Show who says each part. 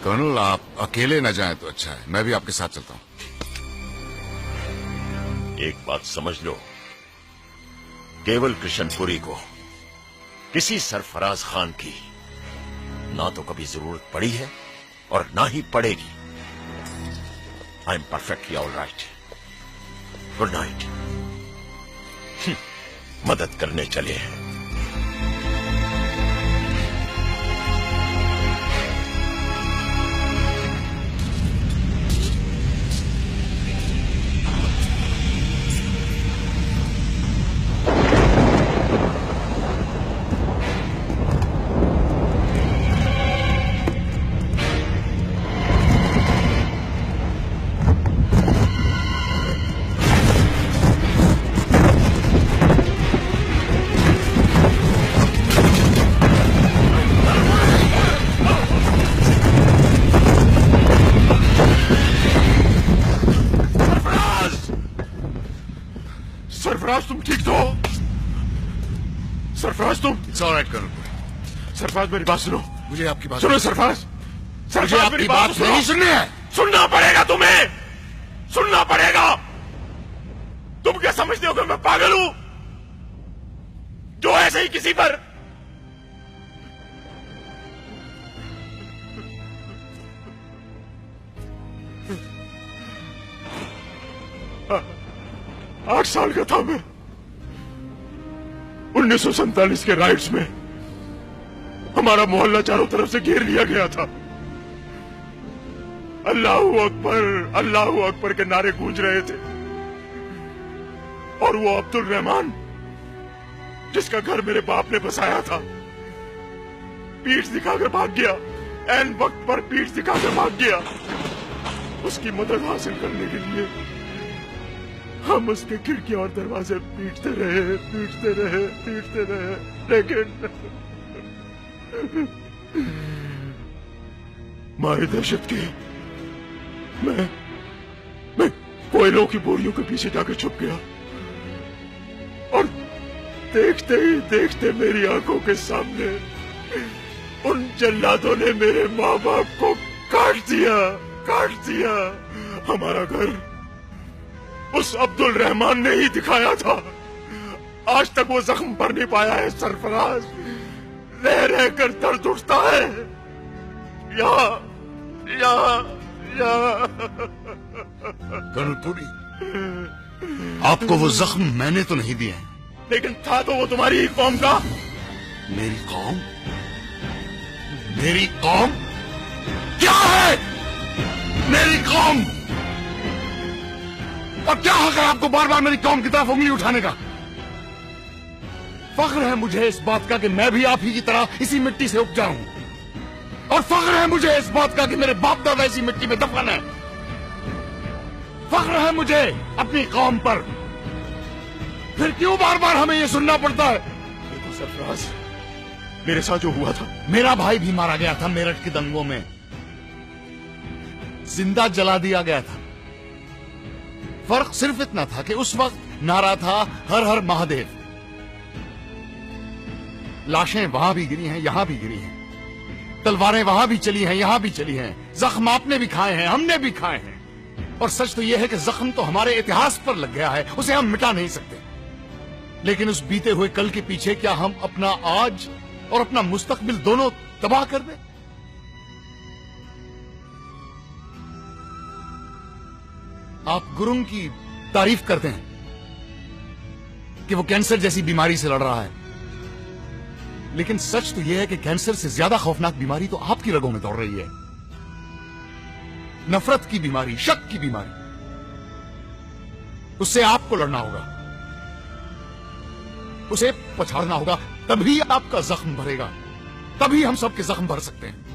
Speaker 1: Colonel, आप अकेले न जाएं तो अच्छा है। मैं भी आपके साथ चलता हूं।
Speaker 2: एक बात समझ लो, केवल कृष्णपुरी को किसी सरफराज खान की ना तो कभी जरूरत पड़ी है और ना ही पड़ेगी। I am perfectly all right. Good night. मदद करने चले हैं।
Speaker 3: सरफराज, तुम ठीक तो हो? सरफराज, तुम?
Speaker 1: It's all right colonel.
Speaker 3: Sarfaraz, मेरी बात सुनो।
Speaker 1: मुझे आपकी बात
Speaker 3: सुनो सरफराज।
Speaker 1: मुझे आपकी बात नहीं सुननी है।
Speaker 3: सुनना पड़ेगा तुम्हें, सुनना पड़ेगा। तुम क्या समझते हो कि मैं पागल हूं जो ऐसे ही किसी पर आठ साल का था मैं। 1947 के राइट्स में हमारा मोहल्ला चारों तरफ से घेर लिया गया था। अल्लाह अकबर के नारे गूंज रहे थे और वो अब्दुल रहमान, जिसका घर मेरे बाप ने बसाया था, पीठ दिखाकर भाग गया। ऐन वक्त पर पीठ दिखाकर भाग गया। उसकी मदद हासिल करने के लिए हम उसके खिड़की और दरवाजे पीटते रहे, लेकिन मारे दहशत के मैं कोयलों की बोरियों के पीछे जाकर छुप गया और देखते ही देखते मेरी आंखों के सामने उन जल्लादों ने मेरे माँ बाप को काट दिया। हमारा घर उस अब्दुल रहमान ने ही दिखाया था। आज तक वो जख्म भर नहीं पाया है सरफराज। रह कर दर्द उठता है।
Speaker 1: कर्नल पुरी, आपको वो जख्म मैंने तो नहीं दिए हैं।
Speaker 3: लेकिन था तो वो तुम्हारी ही कौम का।
Speaker 1: मेरी कौम? मेरी कौम क्या है? मेरी कौम? और क्या हक है आपको बार बार मेरी कौम की तरफ उंगली उठाने का? फख्र है मुझे इस बात का कि मैं भी आप ही की तरह इसी मिट्टी से उपजा हूं, और फख्र है मुझे इस बात का कि मेरे बाप दादा इसी मिट्टी में दफन है। फख्र है मुझे अपनी कौम पर। फिर क्यों बार बार हमें यह सुनना पड़ता है?
Speaker 3: देखो सरफराज, मेरे साथ जो हुआ था,
Speaker 1: मेरा भाई भी मारा गया था मेरठ के दंगों में, जिंदा जला दिया गया था। फर्क सिर्फ इतना था कि उस वक्त नारा था हर हर महादेव। लाशें वहां भी गिरी हैं, यहां भी गिरी हैं, तलवारें वहां भी चली हैं, यहां भी चली हैं, जख्म आपने भी खाए हैं, हमने भी खाए हैं। और सच तो यह है कि जख्म तो हमारे इतिहास पर लग गया है, उसे हम मिटा नहीं सकते। लेकिन उस बीते हुए कल के पीछे क्या हम अपना आज और अपना मुस्तकबिल दोनों तबाह कर दें? आप गुरुंग की तारीफ करते हैं कि वो कैंसर जैसी बीमारी से लड़ रहा है, लेकिन सच तो यह है कि कैंसर से ज्यादा खौफनाक बीमारी तो आपकी रगों में दौड़ रही है। नफरत की बीमारी, शक की बीमारी। उससे आपको लड़ना होगा, उसे पछाड़ना होगा, तभी आपका जख्म भरेगा, तभी हम सबके जख्म भर सकते हैं।